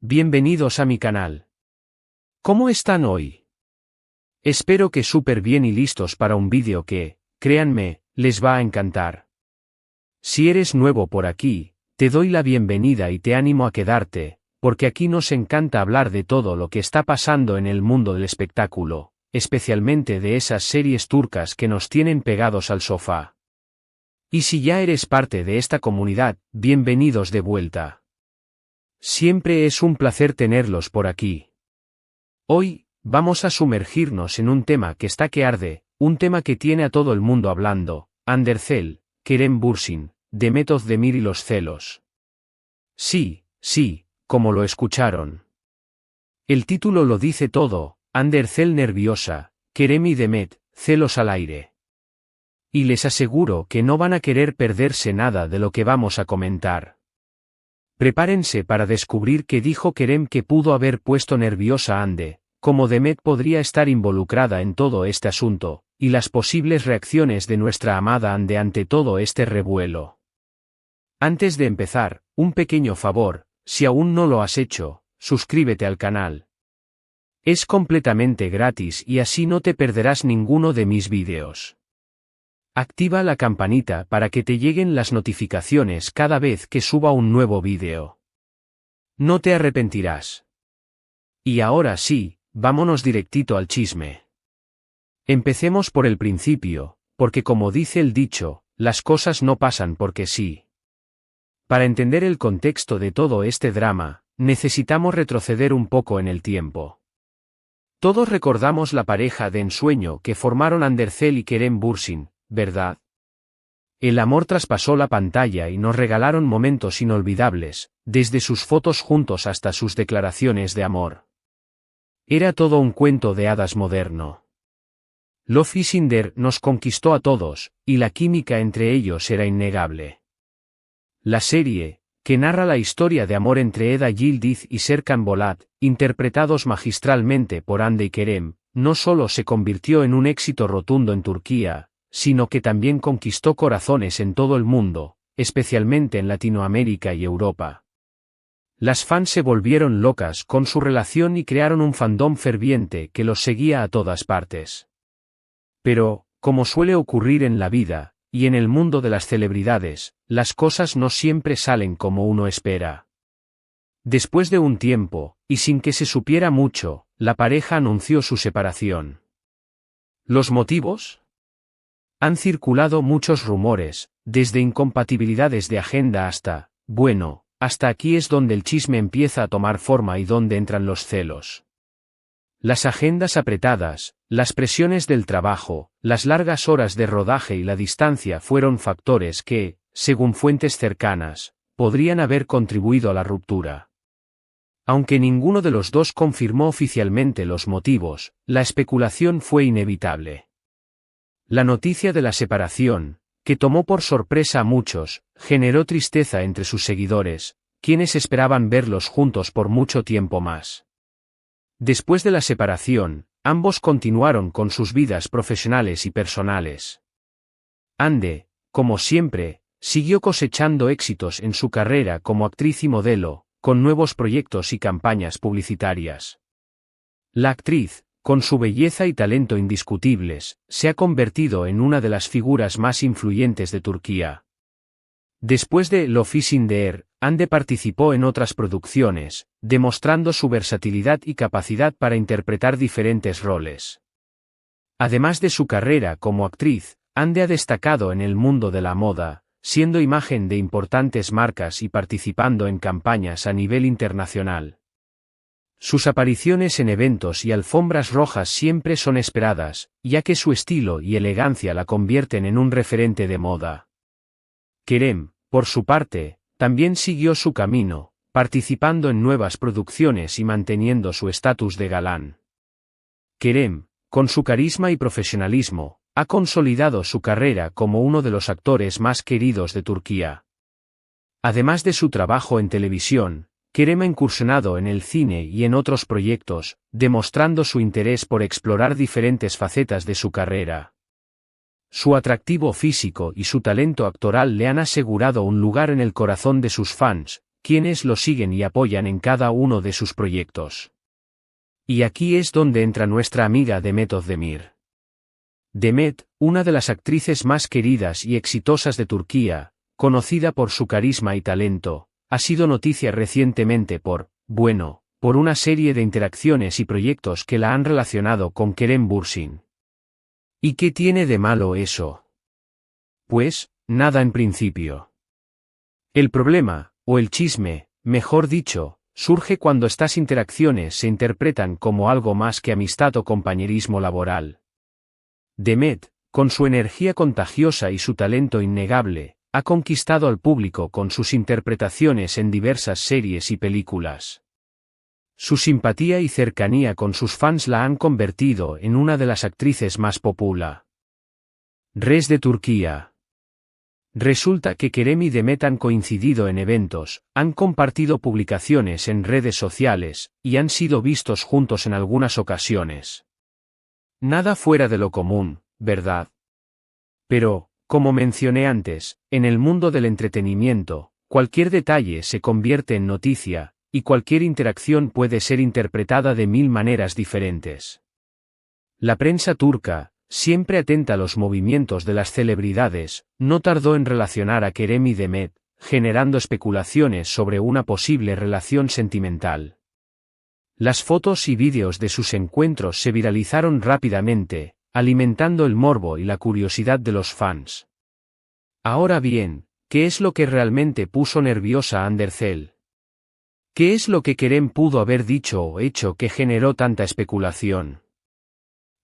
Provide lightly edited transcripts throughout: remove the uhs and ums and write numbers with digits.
bienvenidos a mi canal. ¿Cómo están hoy? Espero que súper bien y listos para un vídeo que, créanme, les va a encantar. Si eres nuevo por aquí, te doy la bienvenida y te animo a quedarte, porque aquí nos encanta hablar de todo lo que está pasando en el mundo del espectáculo, especialmente de esas series turcas que nos tienen pegados al sofá. Y si ya eres parte de esta comunidad, bienvenidos de vuelta. Siempre es un placer tenerlos por aquí. Hoy, vamos a sumergirnos en un tema que está que arde, un tema que tiene a todo el mundo hablando, Andercel, Kerem Bürsin, Demet Özdemir y los celos. Sí, como lo escucharon. El título lo dice todo, Andercel nerviosa, Kerem y Demet, celos al aire. Y les aseguro que no van a querer perderse nada de lo que vamos a comentar. Prepárense para descubrir qué dijo Kerem que pudo haber puesto nerviosa a Ande, cómo Demet podría estar involucrada en todo este asunto, y las posibles reacciones de nuestra amada Ande ante todo este revuelo. Antes de empezar, un pequeño favor, si aún no lo has hecho, suscríbete al canal. Es completamente gratis y así no te perderás ninguno de mis vídeos. Activa la campanita para que te lleguen las notificaciones cada vez que suba un nuevo vídeo. No te arrepentirás. Y ahora sí, vámonos directito al chisme. Empecemos por el principio, porque como dice el dicho, las cosas no pasan porque sí. Para entender el contexto de todo este drama, necesitamos retroceder un poco en el tiempo. Todos recordamos la pareja de ensueño que formaron Andercel y Kerem Bürsin, ¿verdad? El amor traspasó la pantalla y nos regalaron momentos inolvidables, desde sus fotos juntos hasta sus declaraciones de amor. Era todo un cuento de hadas moderno. Love is in the air nos conquistó a todos, y la química entre ellos era innegable. La serie, que narra la historia de amor entre Eda Yildiz y Serkan Bolat, interpretados magistralmente por Hande y Kerem, no solo se convirtió en un éxito rotundo en Turquía, sino que también conquistó corazones en todo el mundo, especialmente en Latinoamérica y Europa. Las fans se volvieron locas con su relación y crearon un fandom ferviente que los seguía a todas partes. Pero, como suele ocurrir en la vida, y en el mundo de las celebridades, las cosas no siempre salen como uno espera. Después de un tiempo, y sin que se supiera mucho, la pareja anunció su separación. ¿Los motivos? Han circulado muchos rumores, desde incompatibilidades de agenda hasta, bueno, hasta aquí es donde el chisme empieza a tomar forma y donde entran los celos. Las agendas apretadas, las presiones del trabajo, las largas horas de rodaje y la distancia fueron factores que, según fuentes cercanas, podrían haber contribuido a la ruptura. Aunque ninguno de los dos confirmó oficialmente los motivos, la especulación fue inevitable. La noticia de la separación, que tomó por sorpresa a muchos, generó tristeza entre sus seguidores, quienes esperaban verlos juntos por mucho tiempo más. Después de la separación, ambos continuaron con sus vidas profesionales y personales. Hande, como siempre, siguió cosechando éxitos en su carrera como actriz y modelo, con nuevos proyectos y campañas publicitarias. La actriz, con su belleza y talento indiscutibles, se ha convertido en una de las figuras más influyentes de Turquía. Después de Love is in the air, Hande participó en otras producciones, demostrando su versatilidad y capacidad para interpretar diferentes roles. Además de su carrera como actriz, Hande ha destacado en el mundo de la moda, siendo imagen de importantes marcas y participando en campañas a nivel internacional. Sus apariciones en eventos y alfombras rojas siempre son esperadas, ya que su estilo y elegancia la convierten en un referente de moda. Kerem, por su parte, también siguió su camino, participando en nuevas producciones y manteniendo su estatus de galán. Kerem, con su carisma y profesionalismo, ha consolidado su carrera como uno de los actores más queridos de Turquía. Además de su trabajo en televisión, Kerem ha incursionado en el cine y en otros proyectos, demostrando su interés por explorar diferentes facetas de su carrera. Su atractivo físico y su talento actoral le han asegurado un lugar en el corazón de sus fans, quienes lo siguen y apoyan en cada uno de sus proyectos. Y aquí es donde entra nuestra amiga Demet Özdemir. Demet, una de las actrices más queridas y exitosas de Turquía, conocida por su carisma y talento, ha sido noticia recientemente por una serie de interacciones y proyectos que la han relacionado con Kerem Bürsin. ¿Y qué tiene de malo eso? Pues, nada en principio. El problema, o el chisme, mejor dicho, surge cuando estas interacciones se interpretan como algo más que amistad o compañerismo laboral. Demet, con su energía contagiosa y su talento innegable, ha conquistado al público con sus interpretaciones en diversas series y películas. Su simpatía y cercanía con sus fans la han convertido en una de las actrices más populares de Turquía. Resulta que Kerem y Demet han coincidido en eventos, han compartido publicaciones en redes sociales, y han sido vistos juntos en algunas ocasiones. Nada fuera de lo común, ¿verdad? Pero, como mencioné antes, en el mundo del entretenimiento, cualquier detalle se convierte en noticia, y cualquier interacción puede ser interpretada de 1000 maneras diferentes. La prensa turca, siempre atenta a los movimientos de las celebridades, no tardó en relacionar a Kerem y Demet, generando especulaciones sobre una posible relación sentimental. Las fotos y vídeos de sus encuentros se viralizaron rápidamente, alimentando el morbo y la curiosidad de los fans. Ahora bien, ¿qué es lo que realmente puso nerviosa a Andercel? ¿Qué es lo que Kerem pudo haber dicho o hecho que generó tanta especulación?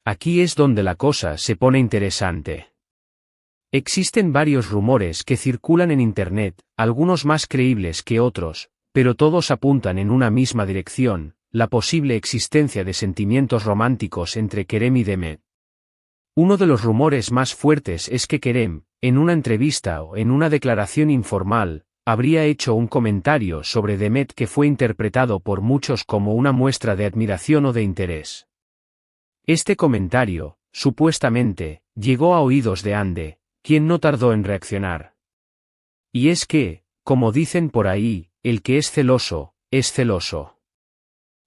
Aquí es donde la cosa se pone interesante. Existen varios rumores que circulan en Internet, algunos más creíbles que otros, pero todos apuntan en una misma dirección, la posible existencia de sentimientos románticos entre Kerem y Demet. Uno de los rumores más fuertes es que Kerem, en una entrevista o en una declaración informal, habría hecho un comentario sobre Demet que fue interpretado por muchos como una muestra de admiración o de interés. Este comentario, supuestamente, llegó a oídos de Hande, quien no tardó en reaccionar. Y es que, como dicen por ahí, el que es celoso, es celoso.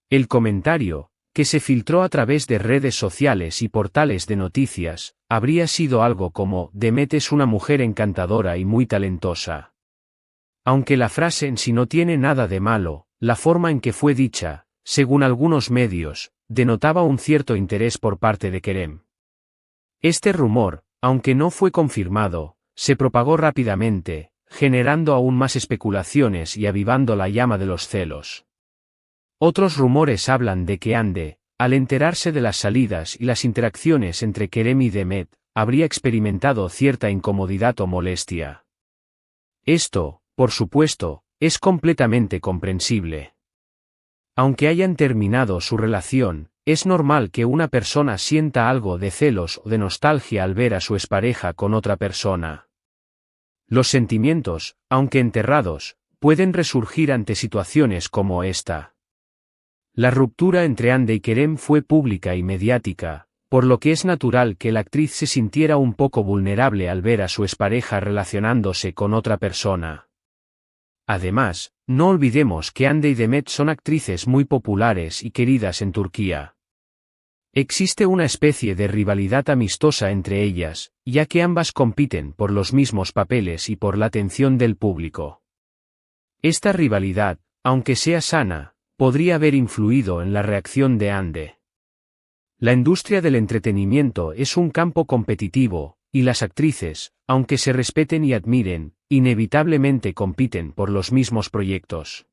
El comentario, que se filtró a través de redes sociales y portales de noticias, habría sido algo como: Demet es una mujer encantadora y muy talentosa. Aunque la frase en sí no tiene nada de malo, la forma en que fue dicha, según algunos medios, denotaba un cierto interés por parte de Kerem. Este rumor, aunque no fue confirmado, se propagó rápidamente, generando aún más especulaciones y avivando la llama de los celos. Otros rumores hablan de que Hande, al enterarse de las salidas y las interacciones entre Kerem y Demet, habría experimentado cierta incomodidad o molestia. Esto, por supuesto, es completamente comprensible. Aunque hayan terminado su relación, es normal que una persona sienta algo de celos o de nostalgia al ver a su expareja con otra persona. Los sentimientos, aunque enterrados, pueden resurgir ante situaciones como esta. La ruptura entre Hande y Kerem fue pública y mediática, por lo que es natural que la actriz se sintiera un poco vulnerable al ver a su expareja relacionándose con otra persona. Además, no olvidemos que Hande y Demet son actrices muy populares y queridas en Turquía. Existe una especie de rivalidad amistosa entre ellas, ya que ambas compiten por los mismos papeles y por la atención del público. Esta rivalidad, aunque sea sana, podría haber influido en la reacción de Hande. La industria del entretenimiento es un campo competitivo, y las actrices, aunque se respeten y admiren, inevitablemente compiten por los mismos proyectos.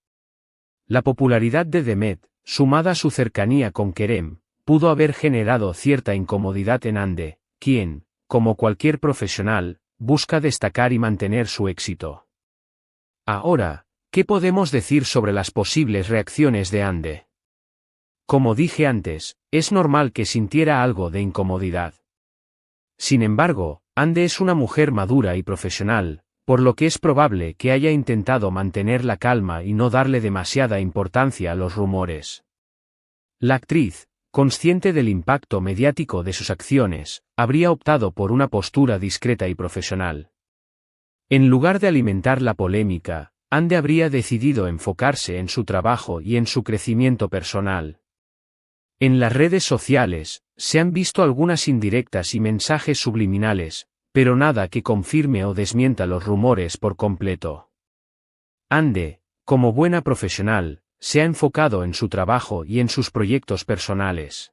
La popularidad de Demet, sumada a su cercanía con Kerem, pudo haber generado cierta incomodidad en Hande, quien, como cualquier profesional, busca destacar y mantener su éxito. Ahora, ¿qué podemos decir sobre las posibles reacciones de Hande? Como dije antes, es normal que sintiera algo de incomodidad. Sin embargo, Hande es una mujer madura y profesional, por lo que es probable que haya intentado mantener la calma y no darle demasiada importancia a los rumores. La actriz, consciente del impacto mediático de sus acciones, habría optado por una postura discreta y profesional. En lugar de alimentar la polémica, Ande habría decidido enfocarse en su trabajo y en su crecimiento personal. En las redes sociales, se han visto algunas indirectas y mensajes subliminales, pero nada que confirme o desmienta los rumores por completo. Ande, como buena profesional, se ha enfocado en su trabajo y en sus proyectos personales.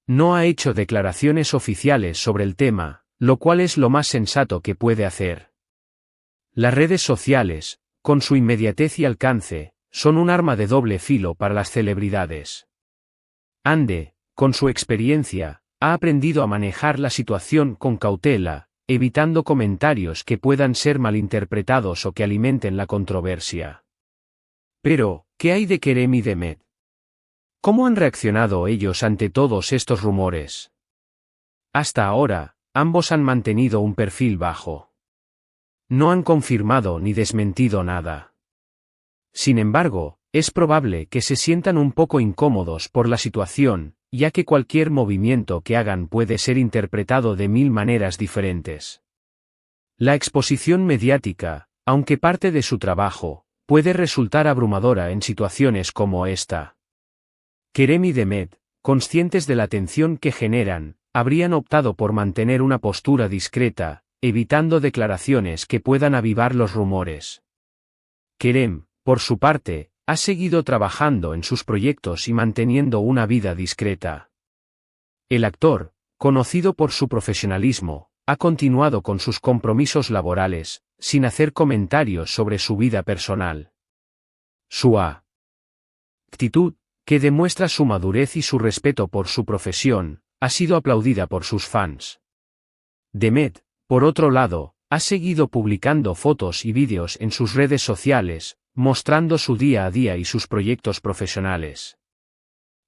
No ha hecho declaraciones oficiales sobre el tema, lo cual es lo más sensato que puede hacer. Las redes sociales, con su inmediatez y alcance, son un arma de doble filo para las celebridades. Ande, con su experiencia, ha aprendido a manejar la situación con cautela, evitando comentarios que puedan ser malinterpretados o que alimenten la controversia. Pero, ¿qué hay de Kerem y Demet? ¿Cómo han reaccionado ellos ante todos estos rumores? Hasta ahora, ambos han mantenido un perfil bajo. No han confirmado ni desmentido nada. Sin embargo, es probable que se sientan un poco incómodos por la situación, ya que cualquier movimiento que hagan puede ser interpretado de 1000 maneras diferentes. La exposición mediática, aunque parte de su trabajo, puede resultar abrumadora en situaciones como esta. Kerem y Demet, conscientes de la tensión que generan, habrían optado por mantener una postura discreta, evitando declaraciones que puedan avivar los rumores. Kerem, por su parte, ha seguido trabajando en sus proyectos y manteniendo una vida discreta. El actor, conocido por su profesionalismo, ha continuado con sus compromisos laborales, sin hacer comentarios sobre su vida personal. Su actitud, que demuestra su madurez y su respeto por su profesión, ha sido aplaudida por sus fans. Demet, por otro lado, ha seguido publicando fotos y vídeos en sus redes sociales, mostrando su día a día y sus proyectos profesionales.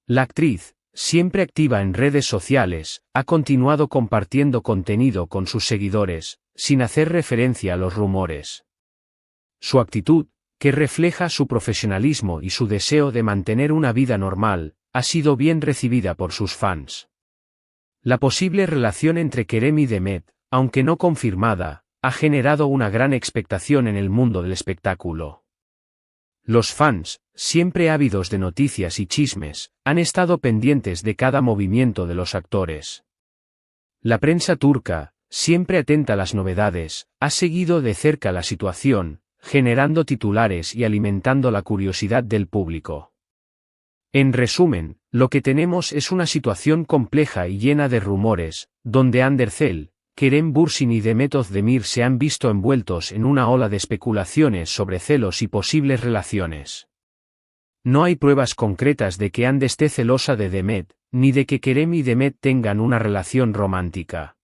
La actriz, siempre activa en redes sociales, ha continuado compartiendo contenido con sus seguidores, sin hacer referencia a los rumores. Su actitud, que refleja su profesionalismo y su deseo de mantener una vida normal, ha sido bien recibida por sus fans. La posible relación entre Kerem y Demet, aunque no confirmada, ha generado una gran expectación en el mundo del espectáculo. Los fans, siempre ávidos de noticias y chismes, han estado pendientes de cada movimiento de los actores. La prensa turca, siempre atenta a las novedades, ha seguido de cerca la situación, generando titulares y alimentando la curiosidad del público. En resumen, lo que tenemos es una situación compleja y llena de rumores, donde Hande Erçel, Kerem Bürsin y Demet Özdemir se han visto envueltos en una ola de especulaciones sobre celos y posibles relaciones. No hay pruebas concretas de que Hande esté celosa de Demet, ni de que Kerem y Demet tengan una relación romántica.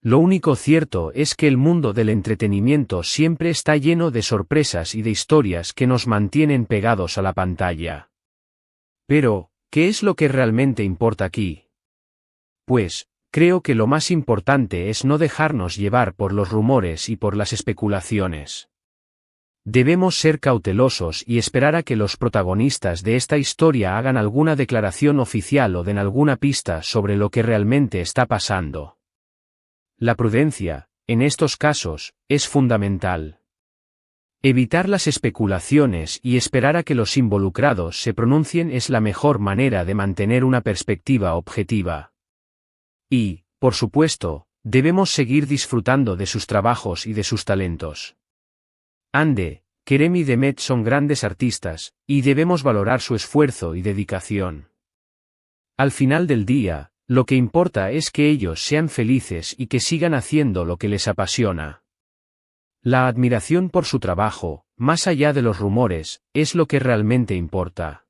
Lo único cierto es que el mundo del entretenimiento siempre está lleno de sorpresas y de historias que nos mantienen pegados a la pantalla. Pero, ¿qué es lo que realmente importa aquí? Pues, creo que lo más importante es no dejarnos llevar por los rumores y por las especulaciones. Debemos ser cautelosos y esperar a que los protagonistas de esta historia hagan alguna declaración oficial o den alguna pista sobre lo que realmente está pasando. La prudencia, en estos casos, es fundamental. Evitar las especulaciones y esperar a que los involucrados se pronuncien es la mejor manera de mantener una perspectiva objetiva. Y, por supuesto, debemos seguir disfrutando de sus trabajos y de sus talentos. Hande, Kerem y Demet son grandes artistas, y debemos valorar su esfuerzo y dedicación. Al final del día, lo que importa es que ellos sean felices y que sigan haciendo lo que les apasiona. La admiración por su trabajo, más allá de los rumores, es lo que realmente importa.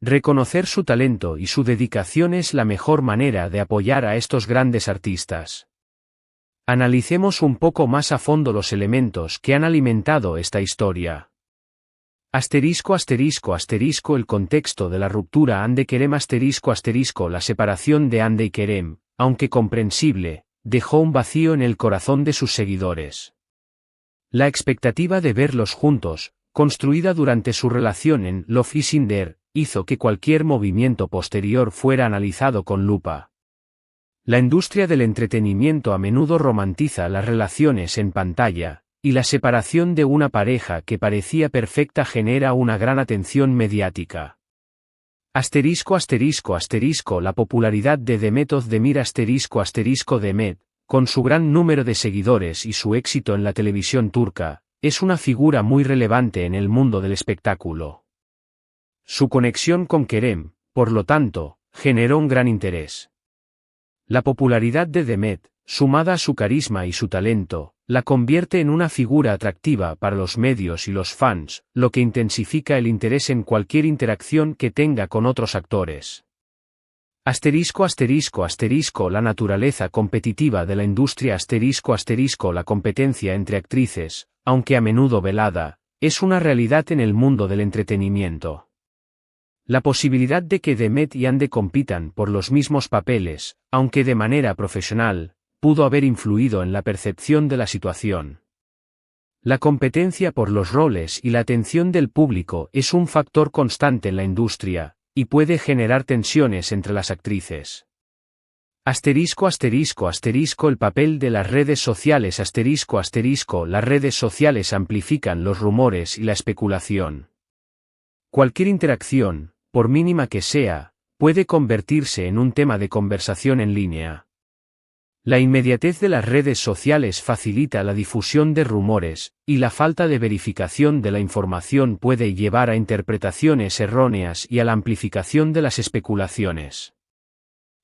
Reconocer su talento y su dedicación es la mejor manera de apoyar a estos grandes artistas. Analicemos un poco más a fondo los elementos que han alimentado esta historia. Asterisco asterisco asterisco el contexto de la ruptura Hande Kerem asterisco asterisco la separación de Hande y Kerem, aunque comprensible, dejó un vacío en el corazón de sus seguidores. La expectativa de verlos juntos, construida durante su relación en Love is in the Air, hizo que cualquier movimiento posterior fuera analizado con lupa. La industria del entretenimiento a menudo romantiza las relaciones en pantalla, y la separación de una pareja que parecía perfecta genera una gran atención mediática. La popularidad de Demet Özdemir Demet, con su gran número de seguidores y su éxito en la televisión turca, es una figura muy relevante en el mundo del espectáculo. Su conexión con Kerem, por lo tanto, generó un gran interés. La popularidad de Demet, sumada a su carisma y su talento, la convierte en una figura atractiva para los medios y los fans, lo que intensifica el interés en cualquier interacción que tenga con otros actores. La naturaleza competitiva de la industria la competencia entre actrices, aunque a menudo velada, es una realidad en el mundo del entretenimiento. La posibilidad de que Demet y Hande compitan por los mismos papeles, aunque de manera profesional, pudo haber influido en la percepción de la situación. La competencia por los roles y la atención del público es un factor constante en la industria, y puede generar tensiones entre las actrices. El papel de las redes sociales las redes sociales amplifican los rumores y la especulación. Cualquier interacción, por mínima que sea, puede convertirse en un tema de conversación en línea. La inmediatez de las redes sociales facilita la difusión de rumores, y la falta de verificación de la información puede llevar a interpretaciones erróneas y a la amplificación de las especulaciones.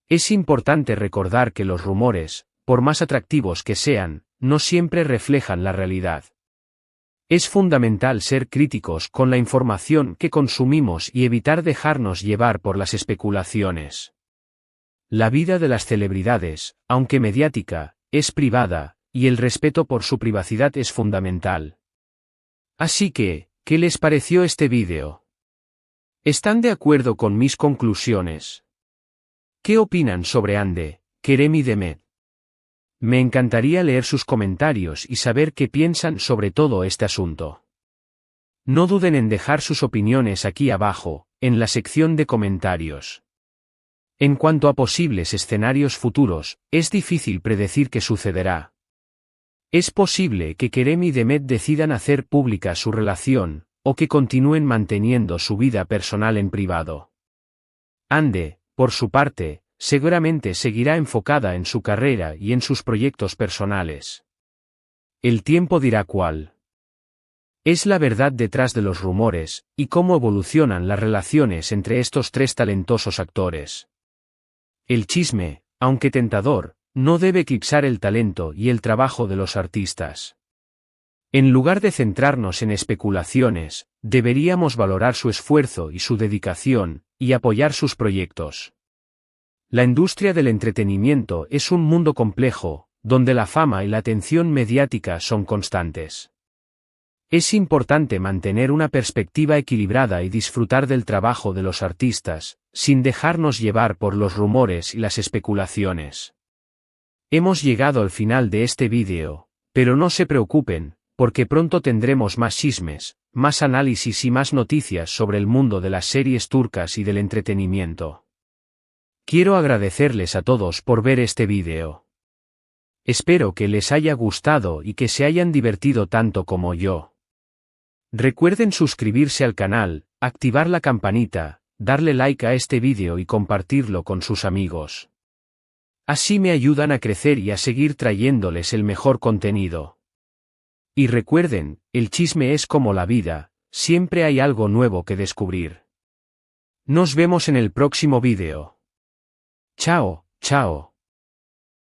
Es importante recordar que los rumores, por más atractivos que sean, no siempre reflejan la realidad. Es fundamental ser críticos con la información que consumimos y evitar dejarnos llevar por las especulaciones. La vida de las celebridades, aunque mediática, es privada, y el respeto por su privacidad es fundamental. Así que, ¿qué les pareció este vídeo? ¿Están de acuerdo con mis conclusiones? ¿Qué opinan sobre Hande, Kerem y Demet? Me encantaría leer sus comentarios y saber qué piensan sobre todo este asunto. No duden en dejar sus opiniones aquí abajo, en la sección de comentarios. En cuanto a posibles escenarios futuros, es difícil predecir qué sucederá. Es posible que Kerem y Demet decidan hacer pública su relación, o que continúen manteniendo su vida personal en privado. Hande, por su parte, seguramente seguirá enfocada en su carrera y en sus proyectos personales. El tiempo dirá cuál es la verdad detrás de los rumores, y cómo evolucionan las relaciones entre estos tres talentosos actores. El chisme, aunque tentador, no debe eclipsar el talento y el trabajo de los artistas. En lugar de centrarnos en especulaciones, deberíamos valorar su esfuerzo y su dedicación, y apoyar sus proyectos. La industria del entretenimiento es un mundo complejo, donde la fama y la atención mediática son constantes. Es importante mantener una perspectiva equilibrada y disfrutar del trabajo de los artistas, sin dejarnos llevar por los rumores y las especulaciones. Hemos llegado al final de este vídeo, pero no se preocupen, porque pronto tendremos más chismes, más análisis y más noticias sobre el mundo de las series turcas y del entretenimiento. Quiero agradecerles a todos por ver este vídeo. Espero que les haya gustado y que se hayan divertido tanto como yo. Recuerden suscribirse al canal, activar la campanita, darle like a este vídeo y compartirlo con sus amigos. Así me ayudan a crecer y a seguir trayéndoles el mejor contenido. Y recuerden, el chisme es como la vida, siempre hay algo nuevo que descubrir. Nos vemos en el próximo vídeo. Chao, chao.